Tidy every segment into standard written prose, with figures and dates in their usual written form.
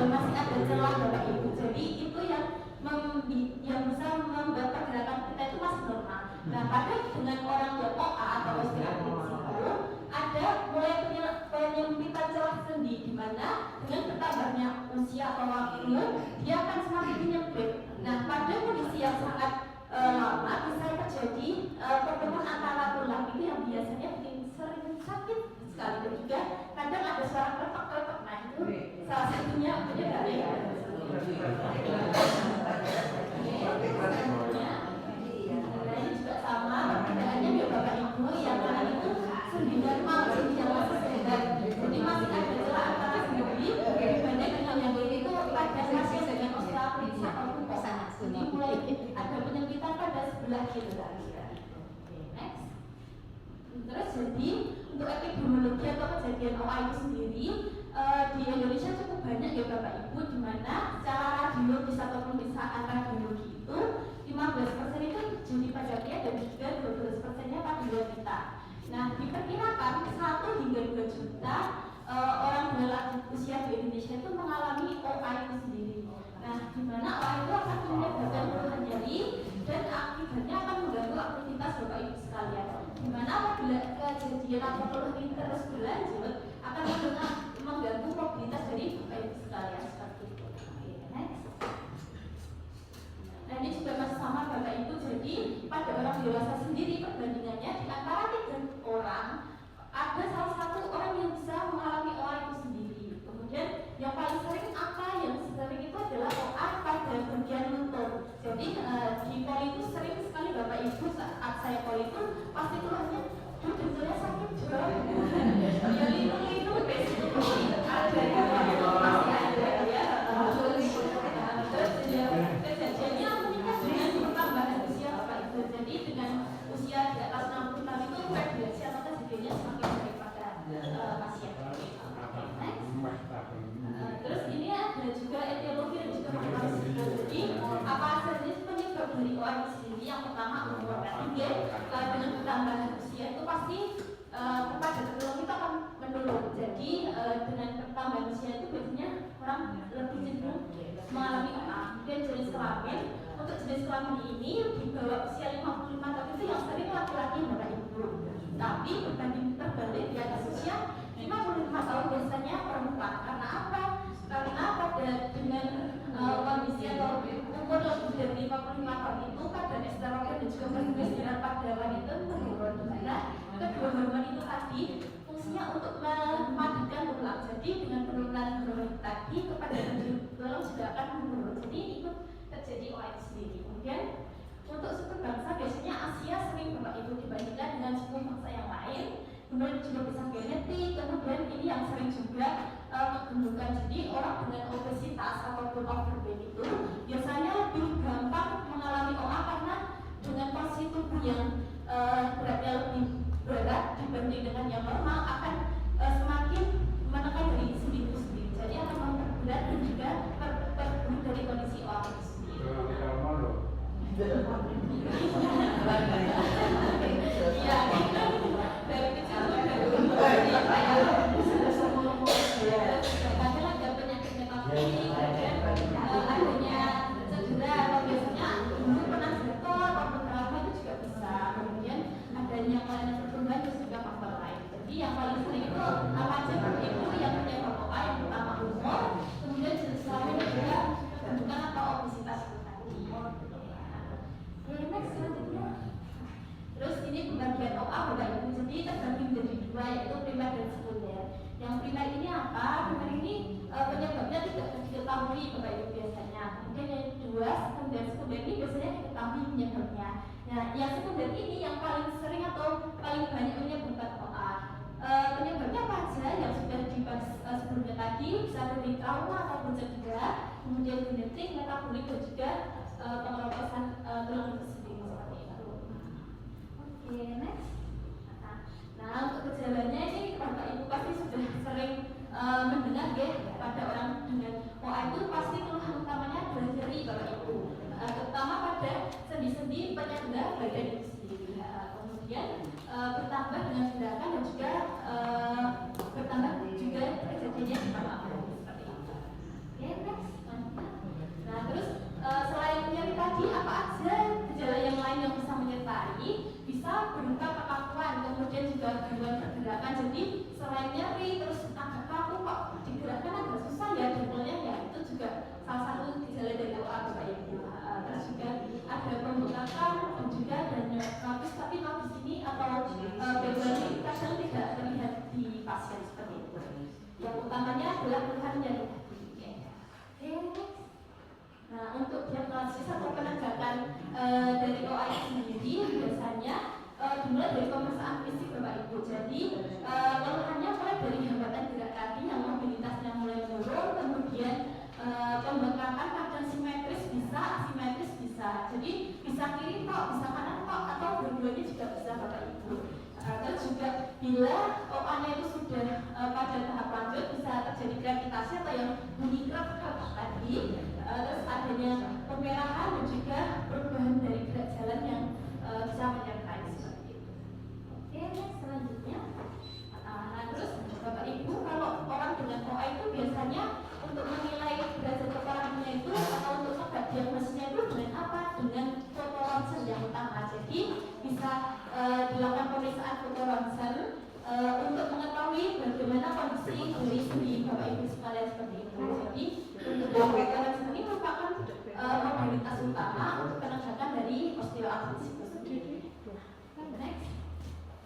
masih ada celah Bapak Ibu. Jadi itu yang bisa usia atau waktu, dia akan semakin menyempit. Nah, pada kondisi yang sangat lama bisa terjadi pertemuan antara tulang itu yang biasanya bikin sering sakit sekali, dan juga kadang ada suara kretek-kretek. Nah, itu salah satunya penyebabnya. Ini juga sama perbedaannya ya Bapak Ibu, yang mana itu sendi normal, sendi yang masih sehat. Jadi masih ada celah antara sendi dibanding dengan yang itu pada hasil dengan osteoartritis ataupun pesanan. Jadi mulai ada penyempitan pada sebelah kiri. Next. Terus jadi untuk epidemiologi atau kejadian OA itu sendiri di Indonesia cukup banyak ya Bapak Ibu, di mana secara radiologis ataupun pemeriksaan radiologi itu 15% itu terjadi pada pria dan juga 12%-nya pada wanita. Nah, diperkirakan 1 hingga 2 juta orang dengan usia di Indonesia itu mengalami OA itu sendiri. Nah, di mana OA itu akan menyebabkan keluhan nyeri dan akibatnya akan mengganggu aktivitas Bapak Ibu sekalian. Di mana apabila kejadian atau keluhan ini terus berlanjut akan mengganggu mobilitas dari Bapak Ibu sekalian seperti itu. Oke, next. Nah, ini juga masih sama Bapak Ibu. Jadi pada orang dewasa sendiri perbandingannya di antara 3 orang ada salah satu orang yang bisa mengalami OA itu sendiri. Kemudian yang paling sering apa? Yang sering itu adalah OA pada bagian lutut. Jadi di poli itu sering sekali Bapak Ibu saat saya poli itu pasti keluarnya duduknya sakit juga. Ya itu basic poli ada yang masih ada ya. Terus kejadiannya meningkat dengan pertambahan usia Bapak Ibu. Jadi dengan usia di atas 60 tahun itu frekuensi atau kejadiannya semakin baik pada pasien. Terus ini ada juga etiologi dan juga motivasi. Jadi apa saja penyebab dari OA itu sendiri? Yang pertama umur. Dengan pertambahan usia itu pasti kepada tulang itu akan menurun. Jadi dengan pertambahan usia itu biasanya orang lebih cenderung mengalami OA. Kemudian jenis kelamin, untuk jenis kelamin ini di bawah usia 55 tahun itu yang sering laki-laki Bapak Ibu. Tapi berbanding terbalik di atas usia 55 tahun biasanya perempuan. Karena apa? Karena pada dengan kondisi atau umur lebih dari 55 tahun itu kadar estrogen dan juga progesteron pada wanita menurun. Karena kedua hormon itu tadi fungsinya untuk memadukan tulang. Jadi dengan penurunan hormon tadi kepada tulang juga akan menurun. Jadi ikut terjadi OA itu sendiri. Kemudian untuk suku bangsa biasanya Asia sering Bapak Ibu dibandingkan dengan suku bangsa yang lain. Kemudian juga bisa genetik. Kemudian ini yang sering juga menggemukkan. Jadi orang dengan obesitas ataupun overweight itu biasanya lebih gampang mengalami OA karena dengan posisi tubuh yang beratnya lebih berat dibanding dengan yang normal akan semakin menekan dari sendi itu sendiri. Jadi akan memperberat dan juga perburuk dari kondisi OA itu sendiri. Iya, dari kecil kadang ada penyakit metabolik, adanya cedera atau biasanya dulu pernah jatuh ataupun trauma itu juga bisa. Kemudian adanya kelainan pertumbuhan itu juga faktor lain. Jadi yang paling sering itu apa aja itu yang menyebabkan OA, yang pertama umur, kemudian jenis kelamin dan juga kebutuhan atau obesitas itu tadi. Next selanjutnya. Terus ini pembagian OA Bapak Ibu, jadi terbagi menjadi 2 yaitu primer dan sekunder. Yang primer ini apa? Primer ini penyebabnya tidak diketahui Bapak Ibu biasanya. Kemudian yang kedua sekunder ini biasanya diketahui penyebabnya. Nah, yang sekunder ini yang paling sering atau paling banyak menyebabkan OA. Penyebabnya apa aja yang sudah dibahas sebelumnya tadi, bisa dari trauma ataupun cedera, kemudian genetik, metabolik dan juga pengeroposan tulang itu sendiri seperti itu. Oke, next. Nah, untuk gejalanya ini Bapak Ibu pasti sudah sering mendengar ya, pada orang dengan OA itu pasti keluhan utamanya adalah nyeri Bapak Ibu, terutama pada sendi-sendi penyangga badan itu sendiri. Kemudian bertambah dengan gerakan dan juga bertambah juga kejadiannya di paru seperti itu. Oke, next. Nah, terus selain nyeri tadi apa aja gejala yang lain yang bisa menyertai? Bisa berupa kekakuan, kemudian juga gangguan pergerakan. Jadi selain nyeri terus agak kaku kok digerakkan agak susah ya, dengkulnya ya itu adalah keluhan nyeri kaki. Oke. Nah, untuk diagnosis atau penegakan dari OA sendiri biasanya dimulai dari pemeriksaan fisik Bapak Ibu. Jadi keluhannya mulai dari hambatan gerak kaki yang mobilitasnya mulai menurun, kemudian pembengkakan kadang simetris bisa, asimetris bisa. Jadi bisa kiri kok, bisa kanan kok, atau dua-duanya juga bisa Bapak Ibu. Terus juga bila OA-nya itu sudah pada tahap lanjut bisa terjadi gravitasi atau yang bunyi krek tadi. Terus adanya pemerahan dan juga perubahan dari gerak jalan yang bisa menyertai seperti itu. Oke, selanjutnya. Nah, terus Bapak Ibu kalau orang dengan OA itu biasanya untuk menilai derajat keparahannya itu atau untuk sebab diagnosisnya itu dengan apa? Dengan foto ronsen yang utama. Jadi bisa dilakukan pemeriksaan foto ronsen untuk mengetahui bagaimana kondisi dari sendi Bapak Ibu sekalian seperti itu. Jadi untuk foto ronsen ini merupakan modalitas utama untuk penegakan dari osteoartritis itu sendiri. Next.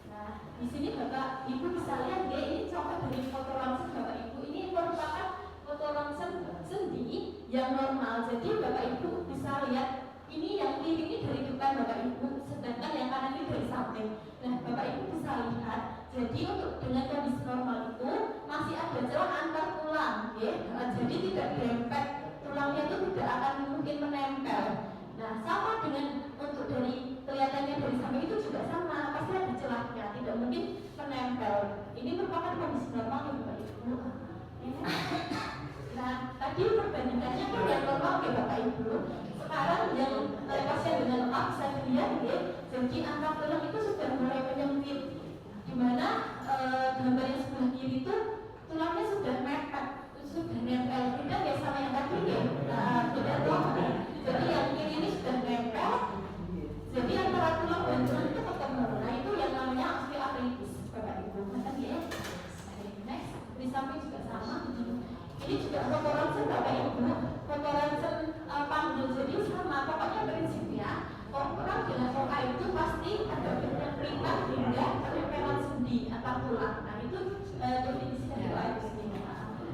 Nah, di sini Bapak Ibu bisa lihat ya, ini contoh dari foto ronsen Bapak Ibu. Ini merupakan foto ronsen sendi yang normal. Jadi Bapak Ibu bisa lihat ini yang kiri ini dari depan Bapak Ibu, sedangkan yang kanan ini dari samping. Nah, Bapak Ibu bisa lihat. Jadi untuk dengan kondisi normal itu masih ada celah antar tulang, ya. Jadi tidak dempet, tulangnya itu tidak akan mungkin menempel. Nah, sama dengan untuk dari kelihatannya dari samping itu juga sama, pasti ada celahnya, tidak mungkin menempel. Ini merupakan kondisi normal ya Bapak Ibu. Nah, tadi perbandingannya kan yang normal ya Bapak Ibu. Sekarang yang pasien dengan OA bisa dilihat ya, jadi angka tulang itu sudah mulai menyempit, di mana gambar yang sebelah kiri itu tulangnya sudah mepet, sudah nempel, tidak ya sama yang tadi ya. Nah, tidak dong. Jadi yang kiri ini sudah nempel, jadi antara tulang dan tulang itu ketemu. Nah, itu yang namanya osteoartritis Bapak Ibu. Nah, ya. Next, di samping juga sama. Ini juga foto ronsen Bapak Ibu, foto ronsen panggul, jadi sama. Pokoknya prinsipnya orang dengan OA itu pasti ada penyempritan hingga penempelan sendi antar tulang. Nah, itu definisi dari OA itu sendiri.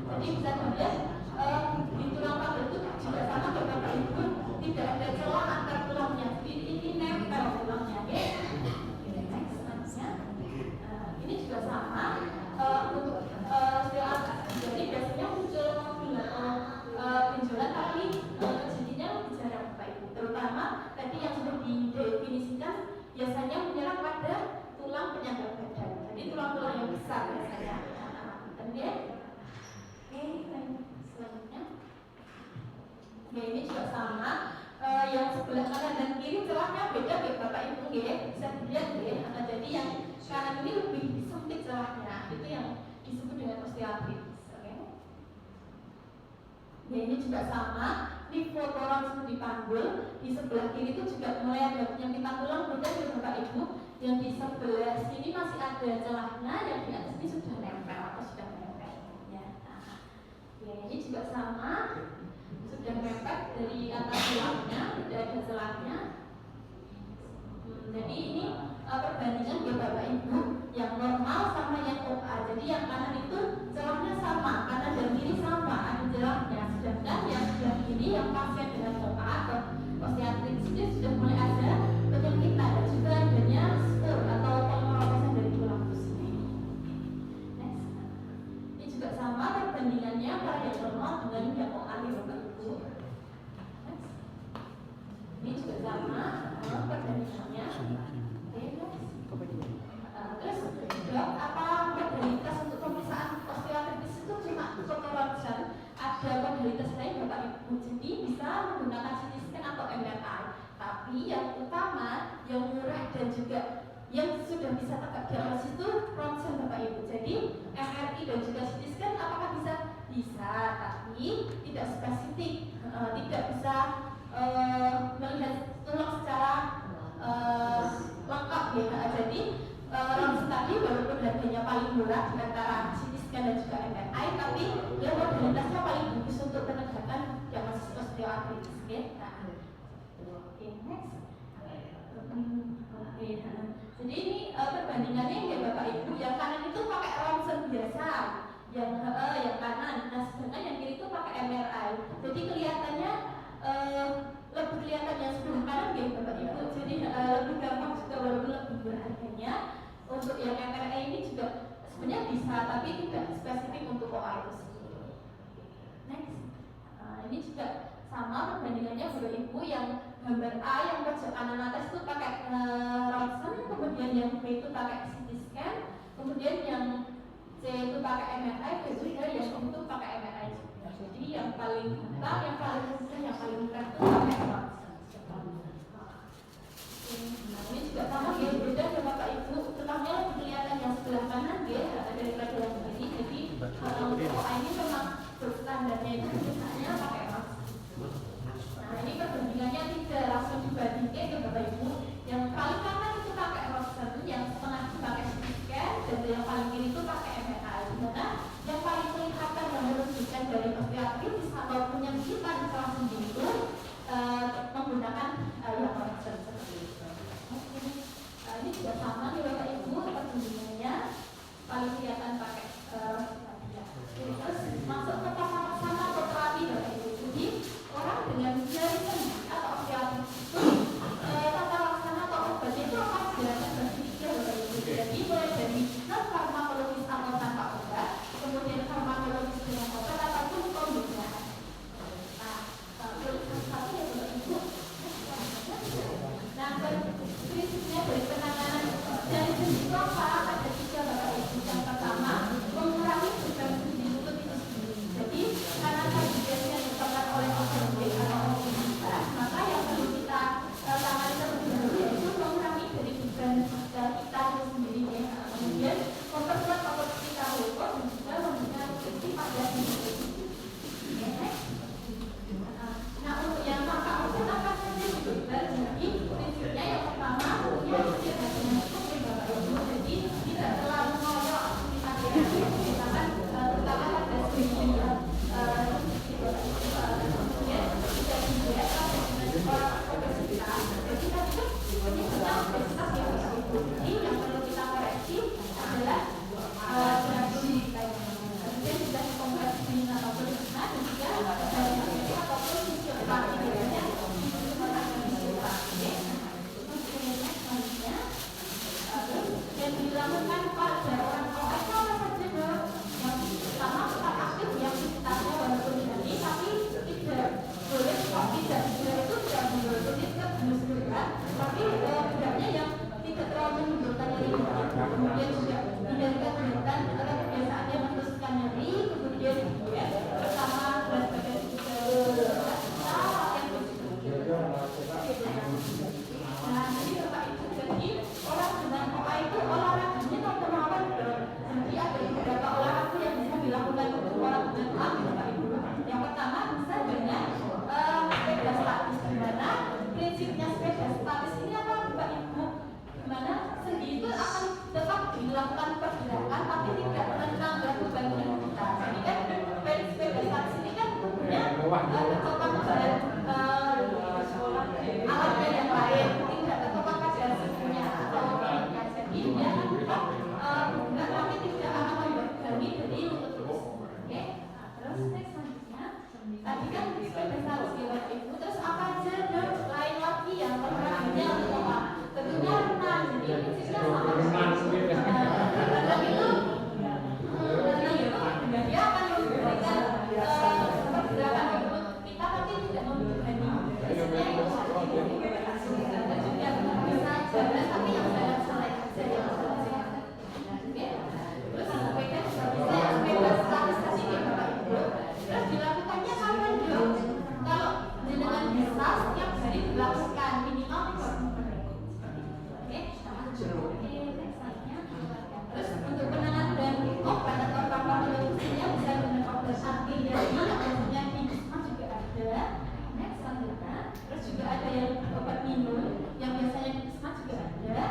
Jadi bisa dilihat di tulang panggul itu juga sama Bapak Ibu, tidak ada celah antar tulangnya. Ini nempel tulangnya, ya. Next, selanjutnya. Ini juga sama untuk jadi biasanya muncul mobil atau benjolan, tapi terjadinya lebih jarang Bapak Ibu. Terutama tadi yang sudah didefinisikan biasanya menyerang pada tulang penyangga badan. Jadi tulang-tulang yang besar biasanya. Dan dia, selanjutnya. Ya, ini juga sama. Yang sebelah kanan dan kiri celahnya beda ya Bapak Ibu ya. Bisa dilihat ya. Jadi yang kanan ini lebih sempit celahnya. Itu yang disebut dengan osteoartritis. Ya, ini juga sama. Ini foto ronsen di panggul. Di sebelah kiri itu juga mulai ada penyempitan tulang, beda ya Bapak Ibu. Yang di sebelah sini masih ada celahnya, yang di atas ini sudah nempel atau sudah nempel. Ya, nah. Ya, ini juga sama. Sudah mepet dari atas tulangnya, tidak ada celahnya. Jadi ini perbandingan ya Bapak Ibu, yang normal sama yang OA. Jadi yang kanan itu celahnya sama, kanan dan kiri sama, ada celahnya. Sedangkan yang sebelah kiri yang pasien dengan OA atau osteoartritis ini sudah mulai ada penyempitan dan juga adanya spur atau pengeroposan dari tulang itu sendiri. Next. Ini juga sama perbandingannya antara yang normal dengan yang OA ya Bapak Ibu. Next. Ini juga sama perbandingannya. Terus dok, apa modalitas untuk pemeriksaan osteoartritis itu cuma foto ronsen? Ada modalitas lain Bapak Ibu, jadi bisa menggunakan CT scan atau MRI. Tapi yang utama, yang murah dan juga yang sudah bisa tegak diagnosis itu ronsen Bapak Ibu. Jadi MRI dan juga CT scan apakah bisa? Bisa, tapi tidak spesifik, tidak bisa melihat tulang secara lengkap ya. Jadi ronsen tadi walaupun harganya paling murah di antara CT scan dan juga MRI, tapi dia modalitasnya paling bagus untuk penegakan diagnosis osteoartritis. Oke, next. Jadi ini perbandingannya ya Bapak Ibu, yang kanan itu pakai ronsen biasa, yang kanan. Nah sedangkan yang kiri itu pakai MRI. Jadi kelihatannya lebih kelihatan yang sebelah kanan ya Bapak Ibu. Jadi lebih gampang juga walaupun lebih berharganya. Untuk yang MRI ini juga sebenarnya bisa, tapi tidak spesifik untuk OA itu sendiri. Next, ini juga sama perbandingannya Bapak Ibu. Yang gambar A yang pojok kanan atas itu pakai ronsen, kemudian yang B itu pakai CT scan, kemudian yang C itu pakai MRI, dan juga yang I itu pakai MRI juga. Jadi yang paling gampang, yang paling mudah, yang paling mudah itu pakai ronsen. Nah ini juga sama ya, beda ya Bapak Ibu. Terutama kelihatan yang sebelah kanan ya daripada yang kiri. Jadi untuk OA ini memang standarnya itu misalnya pakai ronsen. Nah ini perbandingannya tidak langsung dibandingkan ke Bapak Ibu. Yang paling kanan itu pakai ronsen, yang setengah itu pakai CT scan, dan yang paling kiri itu pakai MRI. Dimana yang paling kelihatan yang menunjukkan dari osteoartritis ataupun yang kita bisa sendiri itu menggunakan yang ronsen seperti itu. Ini juga sama nih Bapak Ibu, perbandingannya paling kelihatan pakai terus masuk ke tata laksana atau terapi Bapak Ibu. Jadi orang dengan nyeri sendi atau osteoartritis itu tata laksana atau obatnya itu akan dilakukan bertiga Bapak Ibu. Jadi mulai dari non farmakologis atau tanpa obat, kemudian farmakologis dengan obat ataupun kombinasi. Nah, satu ya Bapak Ibu. Nah, prinsipnya dari penanganan dari sendi itu apa? Ada tiga Bapak Ibu. Yang pertama, mengurangi beban sendi lutut itu sendiri. Jadi karena tadi biasanya disebabkan oleh osteoartritis atau obesitas, maka yang perlu kita tangani terlebih dahulu yaitu mengurangi dari beban kita itu sendiri ya. Kemudian memperkuat otot kita lutut dan juga memberikan nutrisi pada sendi. Nah untuk yang tanpa obat apa saja gitu. Jadi prinsipnya yang pertama punya istirahat dengan cukup Bapak Ibu. Jadi tidak terlalu ngoyo aktivitas misalkan terutama pada sendi kemudian tidak diet dengan orang obesitas. Jadi kan itu punya obesitas ya Bapak Ibu. Jadi yang perlu kita koreksi adalah berat badan kita. Kemudian juga kompresi ataupun dan juga dari ataupun fisioterapi biasanya yang dilakukan pada orang OA itu apa saja Dok? Yang pertama tetap aktif ya aktivitasnya walaupun jadi tapi tidak boleh tidak itu tidak boleh tetap harus bergerak tapi geraknya yang tidak terlalu menimbulkan nyeri. Kemudian juga hindarkan kegiatan atau kebiasaan yang meneruskan nyeri, kemudian diet bersama berat badan juga nah jadi Bapak Ibu, jadi orang dengan OA itu olahraganya non-kemauan. Jadi ada beberapa olahraga yang bisa dilakukan untuk orang dengan OA Bapak Ibu. Yang pertama bisa dengan sepeda statis. Dimana prinsipnya sepeda statis ini apa Bapak Ibu? Dimana sendi itu akan tetap dilakukan pergerakan tapi tidak menambah beban kita. Jadi kan sepeda statis ini kan punya ketopang dan alatnya yang lain, tidak ketopang pada sisinya atau mengikat. Jadi dia kan tetap bergerak tapi tidak akan membebani dari lutut itu. Oke, terus next selanjutnya tadi kan sepeda statis ya Bapak Ibu. Terus apa aja Dok lain lagi yang olahraganya untuk apa? Tentunya renang. Jadi prinsipnya sama. Renang itu dia akan memberikan pergerakan lutut kita tapi tidak membebani. Prinsipnya itu dan juga bisa jalan tapi yang jalan santai saja yang sehat. Terus sepeda bisa sepeda statis tadi ya Bapak Ibu. Terus dilakukannya kapan Dok? Kalau dengan bisa setiap hari dilakukan minimal 30 menit. Oke, next slide-nya. Terus untuk penanganan dan obat atau farmakologisinya bisa dengan obat anti nyeri yang biasanya di Wisma juga ada. Next selanjutnya. Terus juga ada yang obat minum yang biasanya di Wisma juga ada.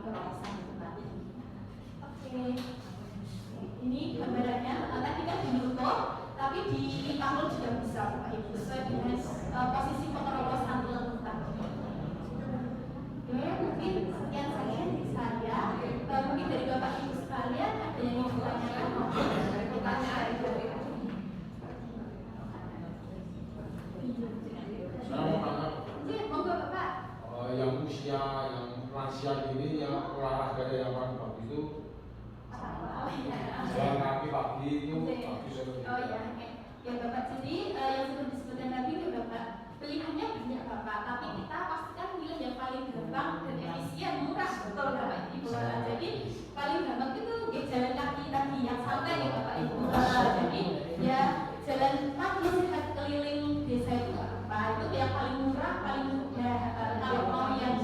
beralasan gitu. Oke, ini gambarannya. Tadi kan di logo, tapi di panggul juga bisa Bapak Ibu sesuai dengan posisi pengerolos santunan tentang. Oke, mungkin sekian saja dari saya. Mungkin dari Bapak Ibu sekalian ada yang mau ditanyakan maupun pertanyaan dari saya mau tanya. Iya, monggo Bapak. Yang usia, yang lansia ini, yang olahraga yang paling bagus itu jalan kaki pagi itu bagus sekali. Oh ya, oke. Ya Bapak, jadi yang sudah disebutkan tadi ya Bapak, pilihannya banyak Bapak, tapi kita pastikan pilih yang paling gampang dan efisien, murah betul Bapak Ibu. Jadi paling gampang itu jalan kaki tadi yang santai ya Bapak Ibu. Jadi ya jalan kaki sehat keliling desa itu nggak apa, itu yang paling murah, paling mudah. Kalau mau yang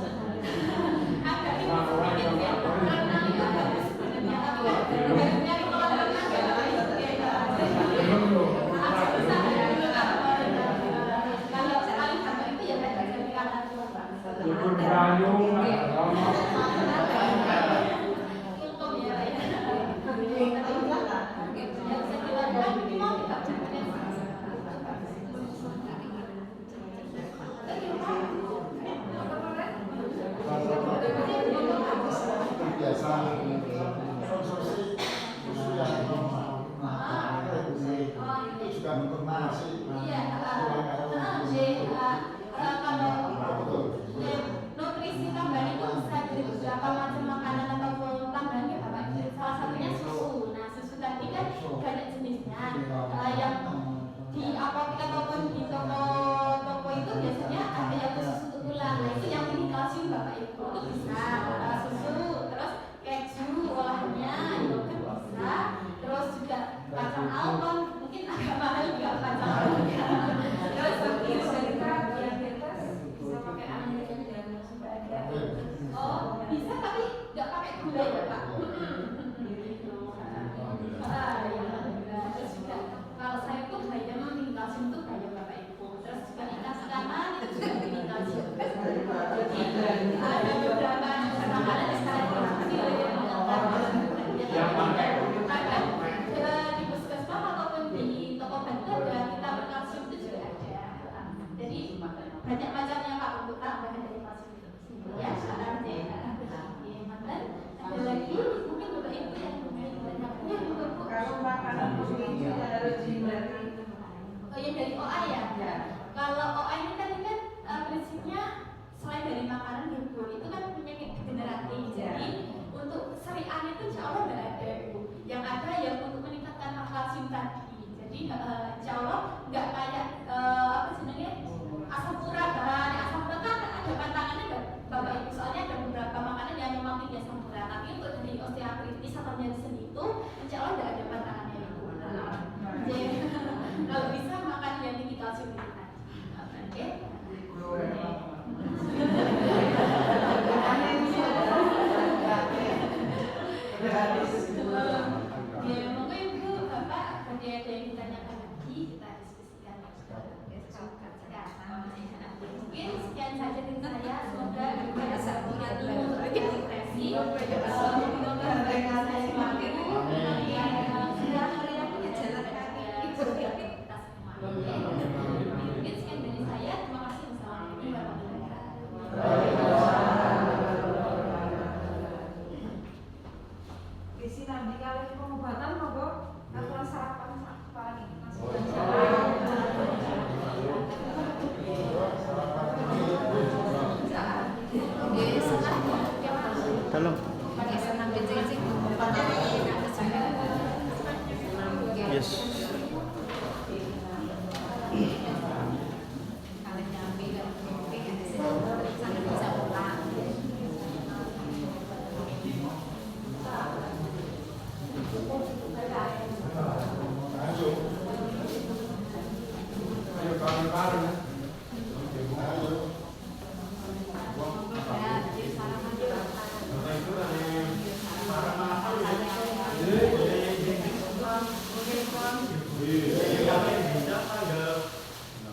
agak ribet sedikit ya, karena ya harus sebenarnya tapi kan nyari olahraga ya Bapak Ibu ya. Kalau paling gampang itu ya dari kanan Bapak. Dukun kayu, Untung ya ya. Yang saya bilang ini mau kita biasa konsumsi susu yang itu juga mengenai iya, kalau nutrisi tambahan itu bisa dari beberapa macam makanan ataupun tambahan ya Bapak. Salah satunya susu. Nah susu tadi kan banyak jenisnya. Yang di apotek ataupun di toko itu biasanya ada yang khusus untuk tulang. Nah itu yang tinggi kalsium Bapak Ibu itu bisa susu, terus keju olahannya, yogurt bisa, terus juga kacang almond mungkin agak mahal juga kacang almond ya. Terus diabetes bisa pakai antigen dan sebagainya. Oh bisa tapi nggak pakai gula ya Pak. Terus juga kalau saya itu bayam tinggi kalsium itu bayam Bapak Ibu. Terus juga ikan sekaman itu juga tinggi kalsium. Jadi ada beberapa makanan yang sekarang berhasil yang pakai di puskesmas ataupun di toko bantu ada vitamin kalsium itu juga ada. Jadi banyak macamnya Pak untuk tambahan dari kalsium itu. Ya, sekarang deh. Ada lagi mungkin Bapak Ibu yang banyaknya Bu. Kalau makanan begini harus dihindari. Oh ya dari OA ya. Kalau OA ini tadi kan prinsipnya selain dari makanan ya Bu, itu kan penyakit degeneratif. Jadi untuk serian itu insya Allah nggak ada Bu. Yang ada ya untuk meningkatkan kalsium tadi. Jadi insya Allah nggak kayak apa sebenarnya asam urat. Asam urat kan ada pantangannya Bapak Ibu. Soalnya ada beberapa makanan yang memang tinggi asam urat. Tapi untuk dari osteoartritis atau nyeri sendi itu insya Allah nggak ada pantangannya ya Bu. Jadi kalau bisa makan yang tinggi kalsium itu tadi. Oke. Ya, mungkin Bu, Bapak ada yang ditanyakan lagi, kita diskusikan mungkin sekian saja dari saya, semoga bisa punya ilmu terintegrasi mungkin sekian dari saya, terima kasih. Wassalamualaikum warahmatullahi wabarakatuh. Isi nanti kali pengobatan monggo aturan sarapan paling Tolong. Yes. Ayo bareng-bareng. Tanggal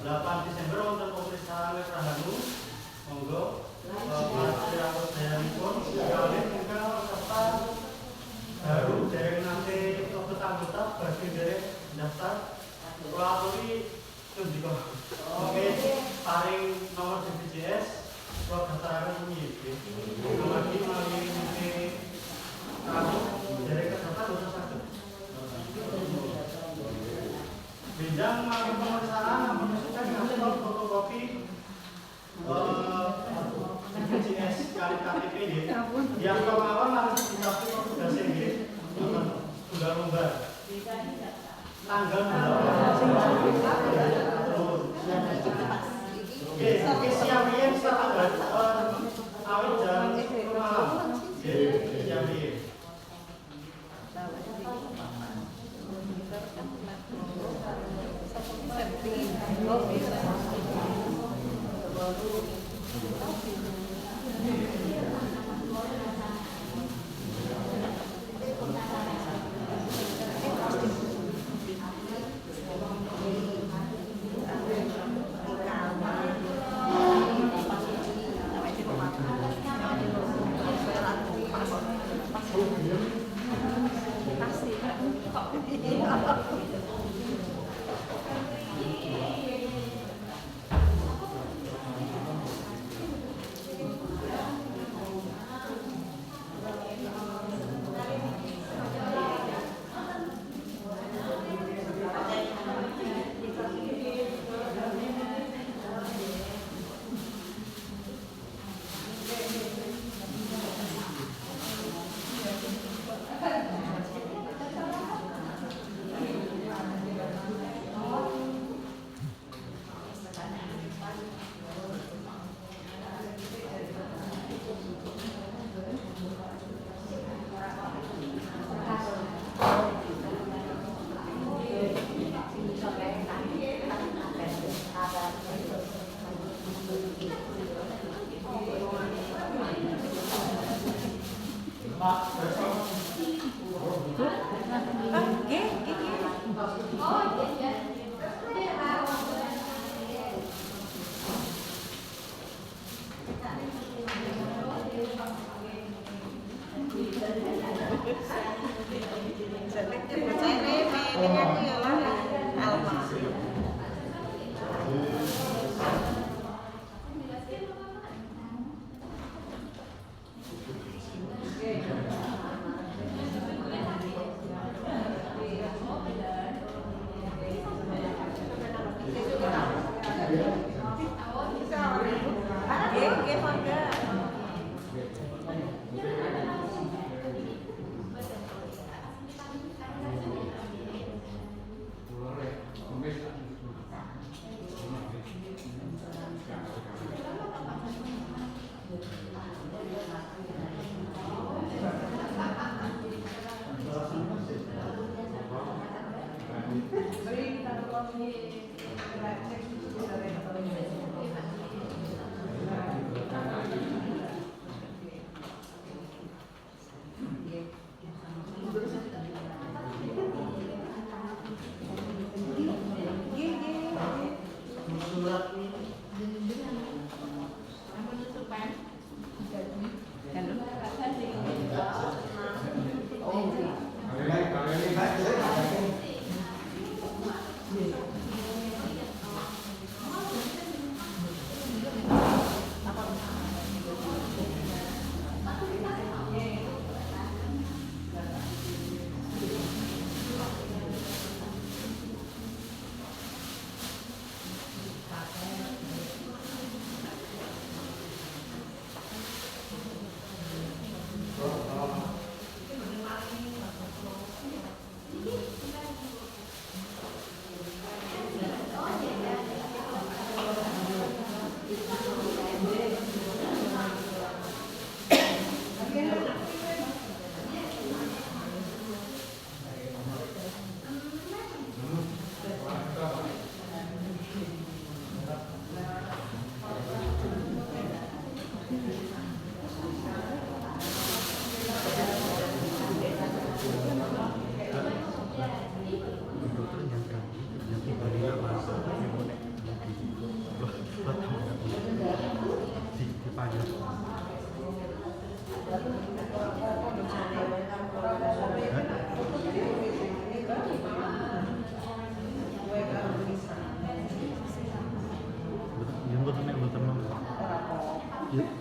8 Desember wonten pemeriksaan Rahayu monggo Mas Irawan Dayanipun aturi itu juga. Oke, paring nomor BPJS, kalau daftar ini, lagi melalui kamu dari kesehatan dosa sakit. Bidang melalui pemeriksaan menunjukkan hasil fotokopi BPJS kali KTP yang kemarin harus dikasih tugas ini sudah lembar tanggal oke siap ya tanggal awal jam 10 malam siap ya.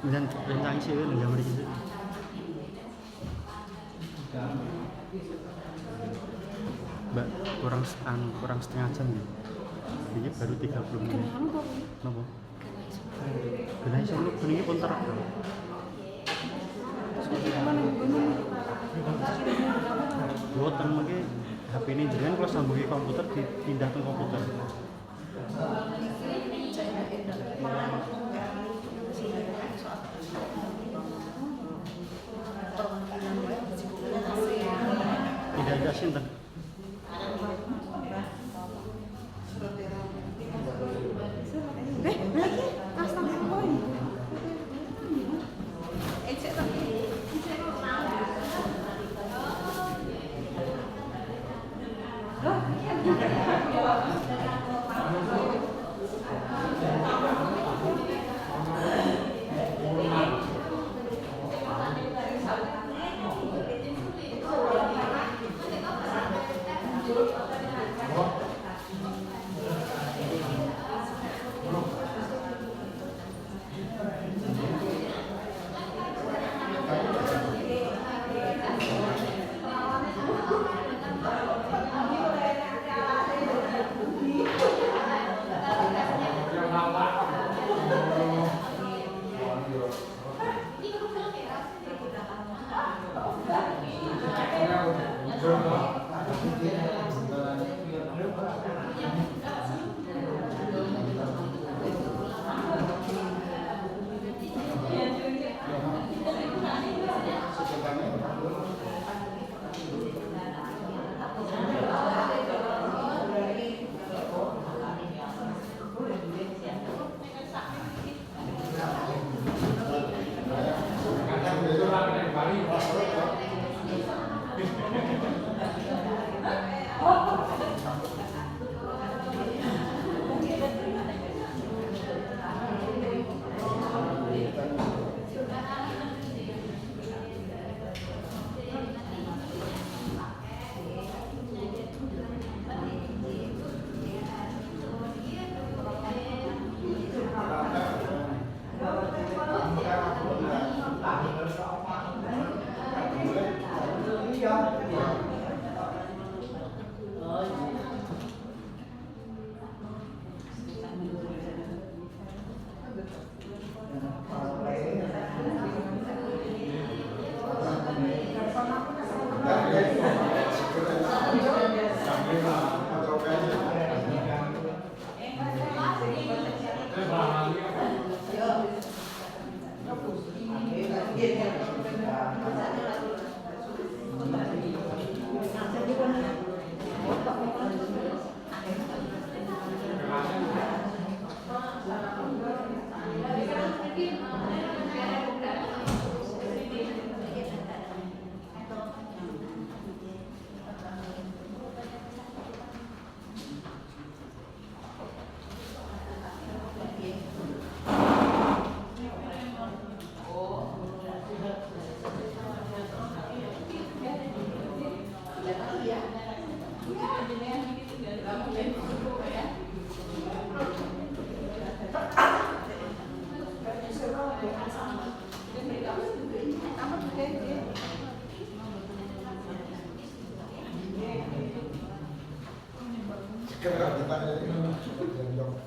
Dan rencang sih kan gambar gitu. Mbak kurang setengah jam ya. Ini baru 30 menit. Kenapa? Kenapa iso lu bengi pun terang. Boten mengke HP ini jenengan kalau sambungi komputer dipindah ke komputer. Tidak ada sinten.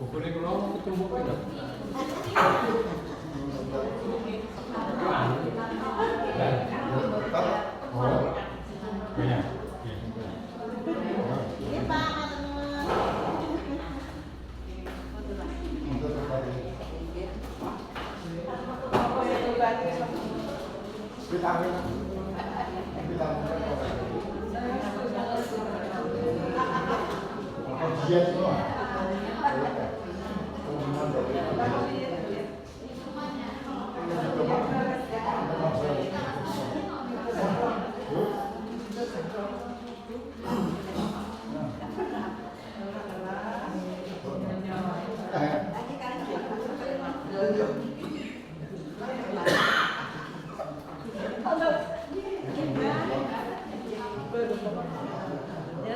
Bukunya kalau ketemu apa?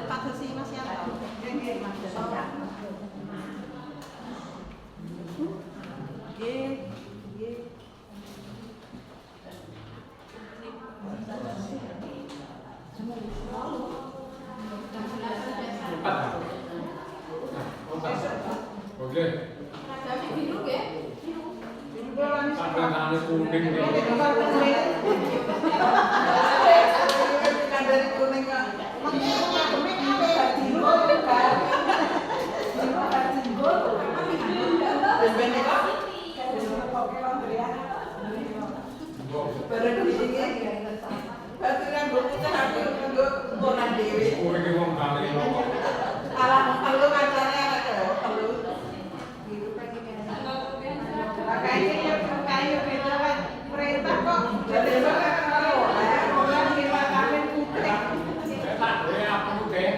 Pak Desi Mas ya. Oke. Tapi biru ya? Sampai tangan kuning nih. Dari kuning kak. Kuning wong kali kok. Tak boleh apa udah.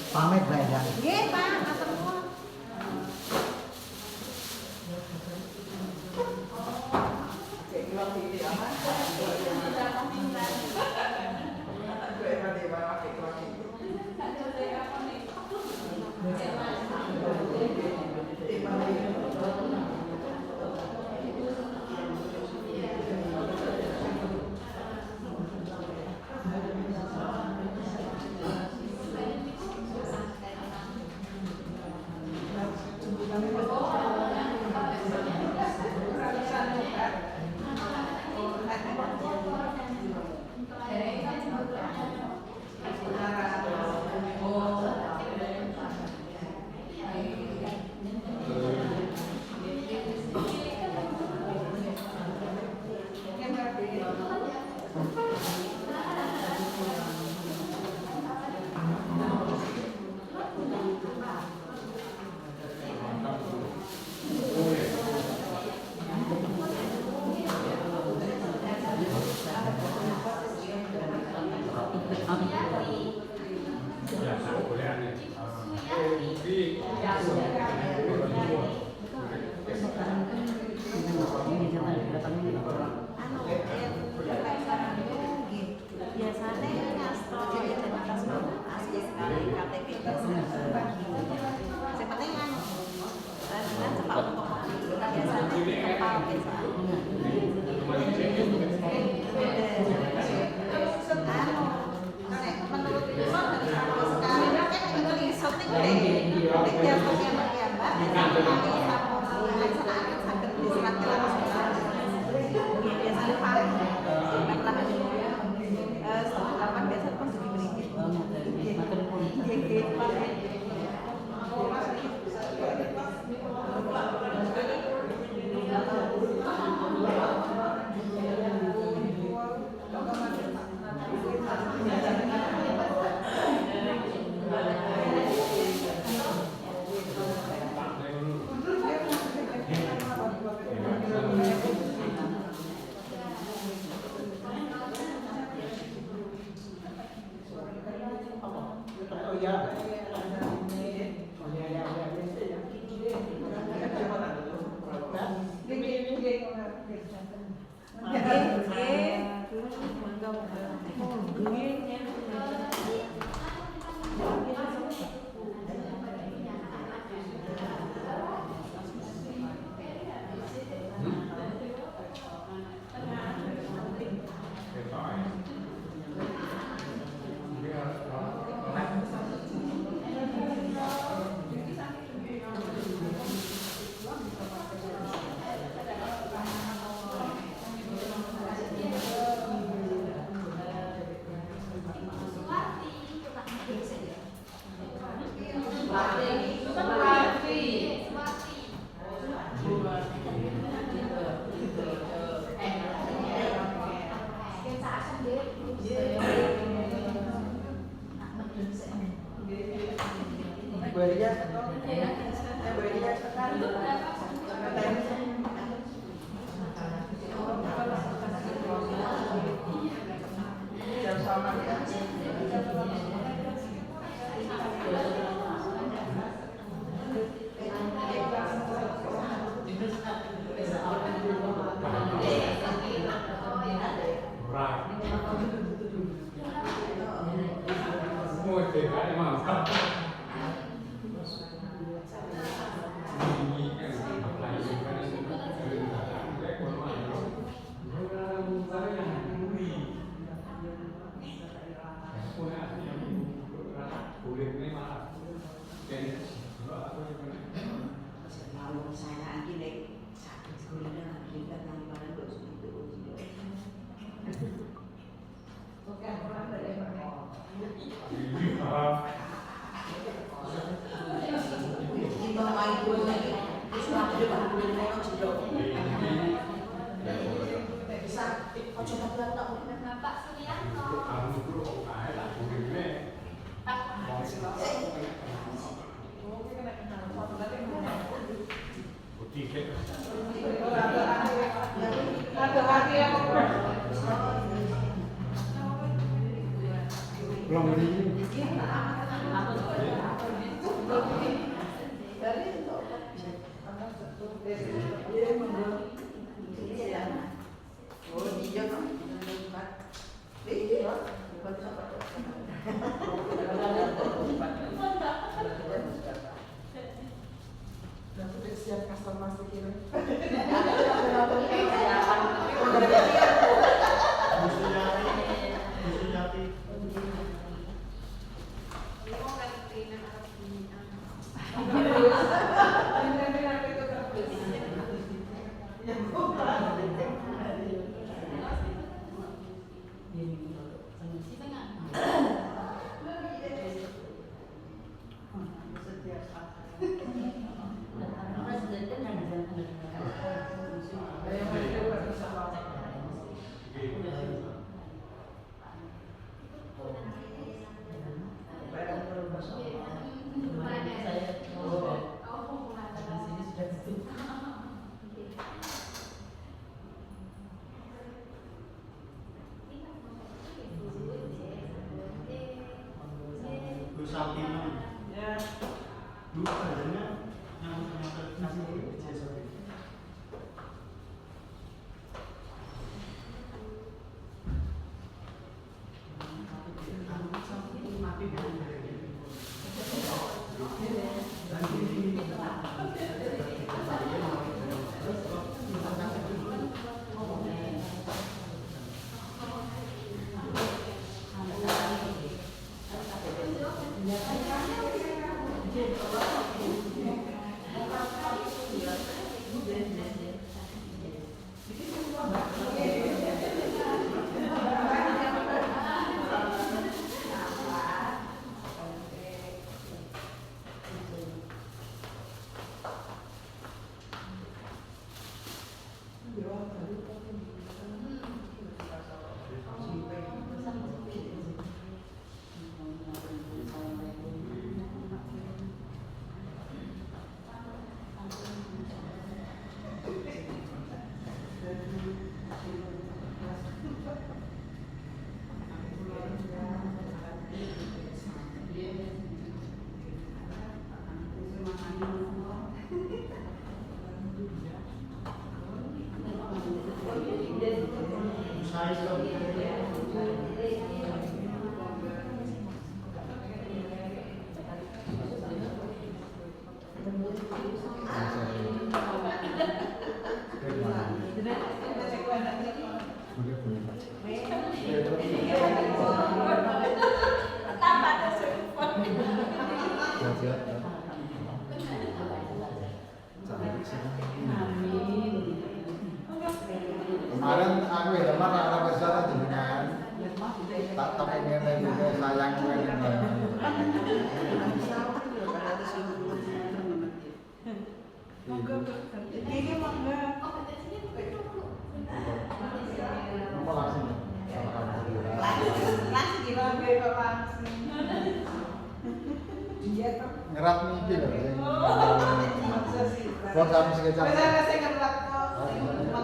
Pamit Mbak ya. Nggih, Pak, matur nuwun. Biasanya ngastor identitas asli sekali KTP. Yang penting kan cepat untuk biasanya kepal biasa. Menurut Bimo dari sampai sekarang kan itu di syuting deh. Dia pakai gambar, sampai diserat ke langsung. Biasanya paling setengah 8 biasa pun sudah Oh ya. Bapak Suryanto. Belum ini. Siap customer dikirim. Kemarin aku ya teman arah besar jenengan tak pengen juga sayang Ini mangga. Nomor langsung Langsung dibangun kok langsung. Dia tuh ngerat mimpi loh. Buat kami sekejap. Biasanya saya ngerat kok melebar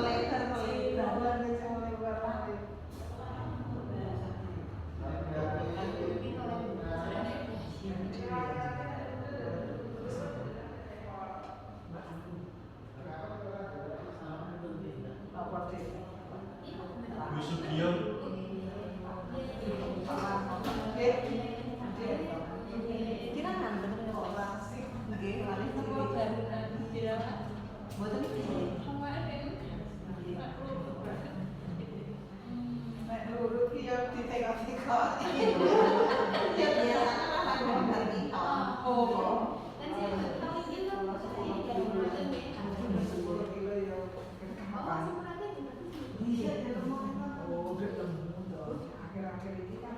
akhir-akhir ini kan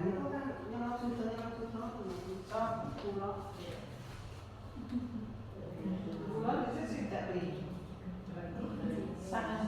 itu kan langsung pulau itu sudah beli sangat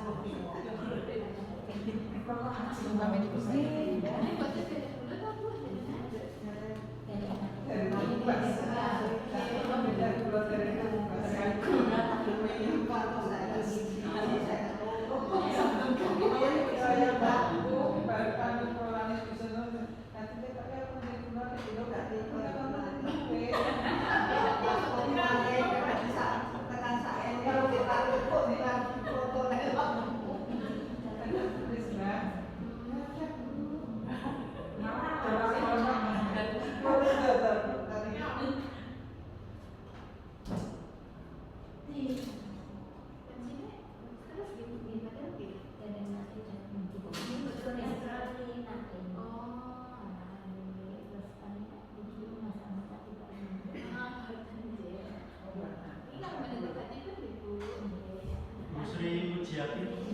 Sri Mujiati.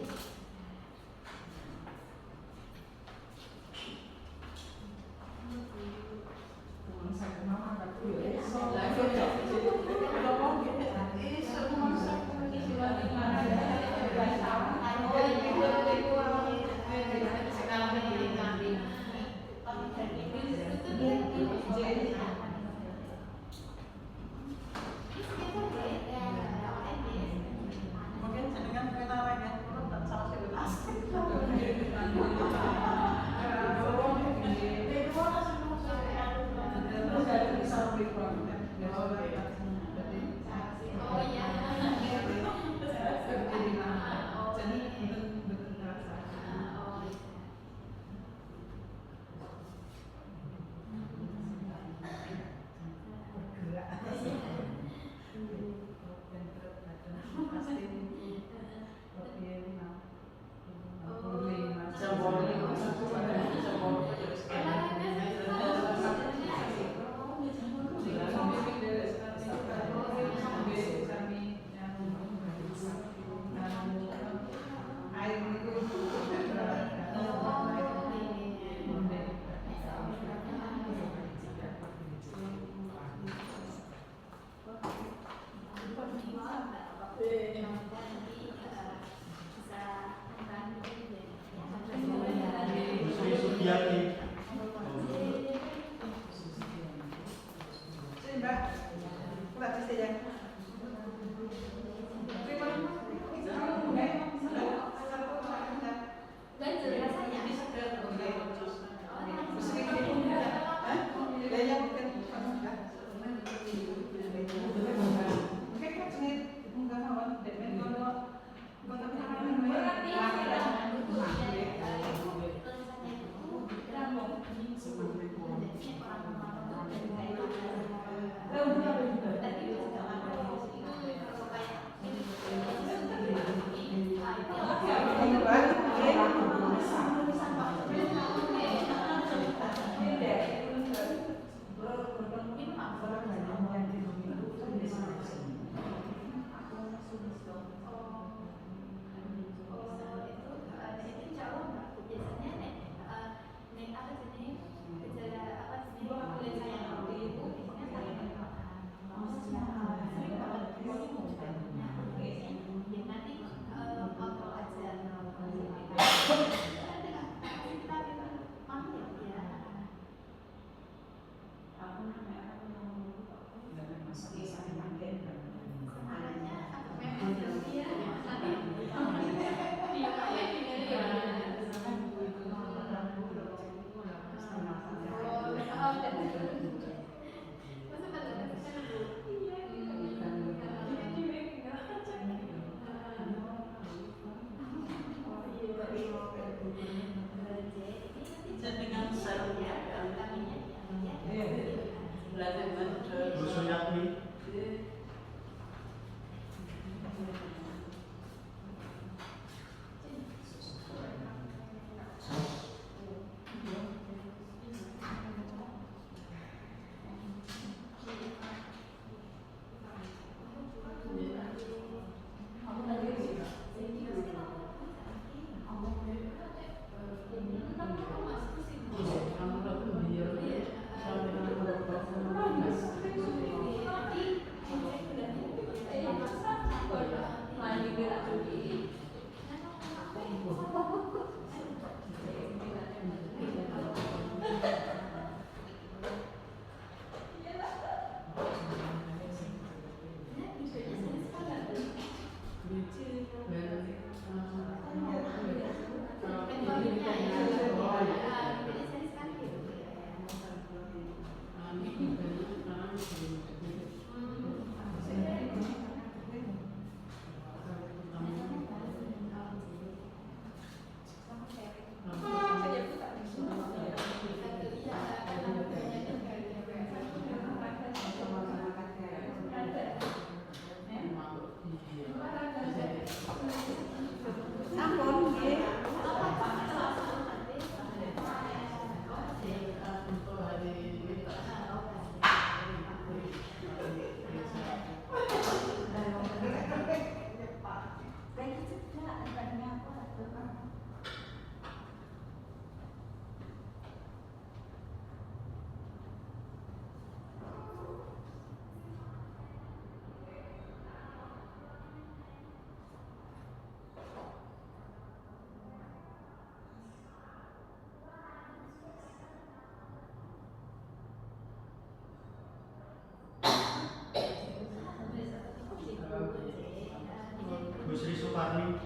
Bu Sri Suparni.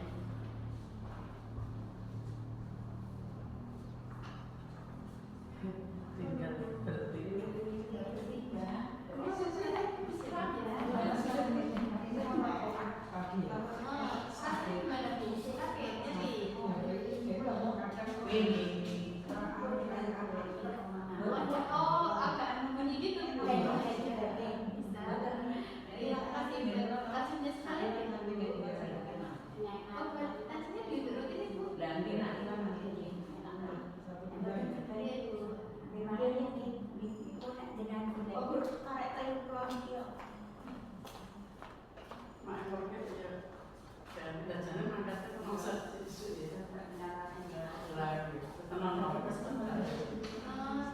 Oh, agak menggigit tuh. Iya, kasihnya sekali. Oh, kasihnya diturutin itu.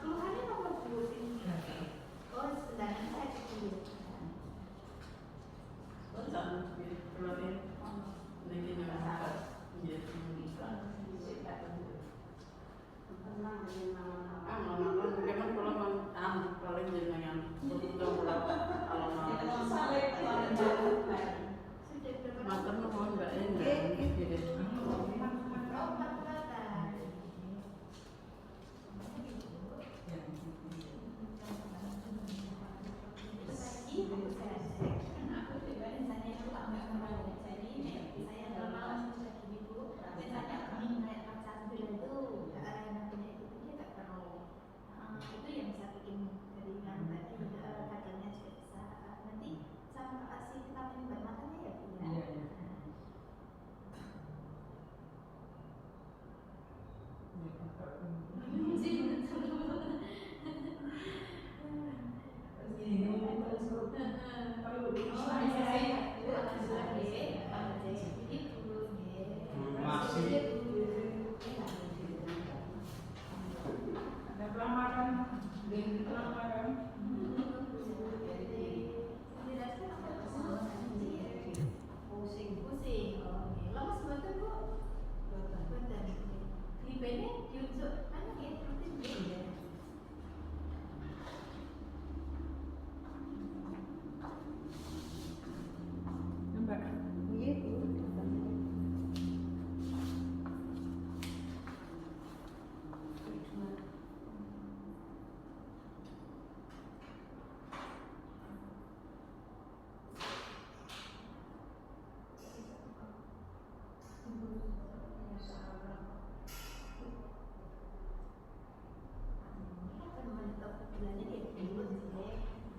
Keluhannya nomor 20 ini. Oh, sedangkan saya kecil.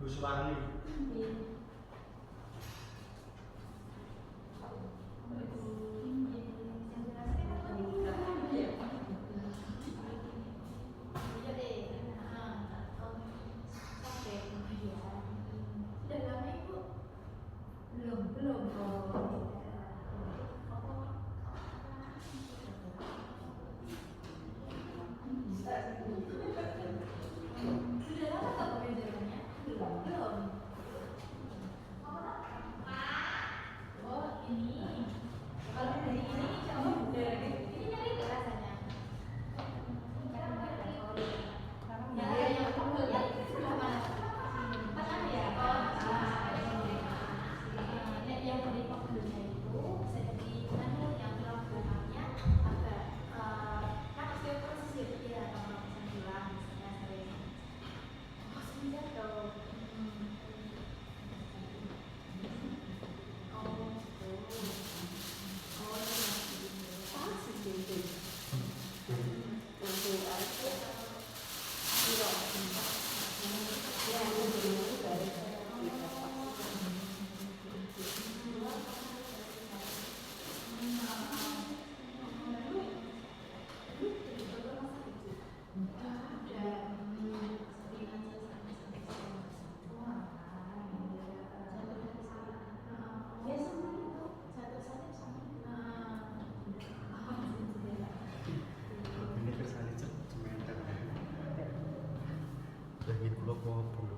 Bu Suparni. Yang pengen kula apa bondo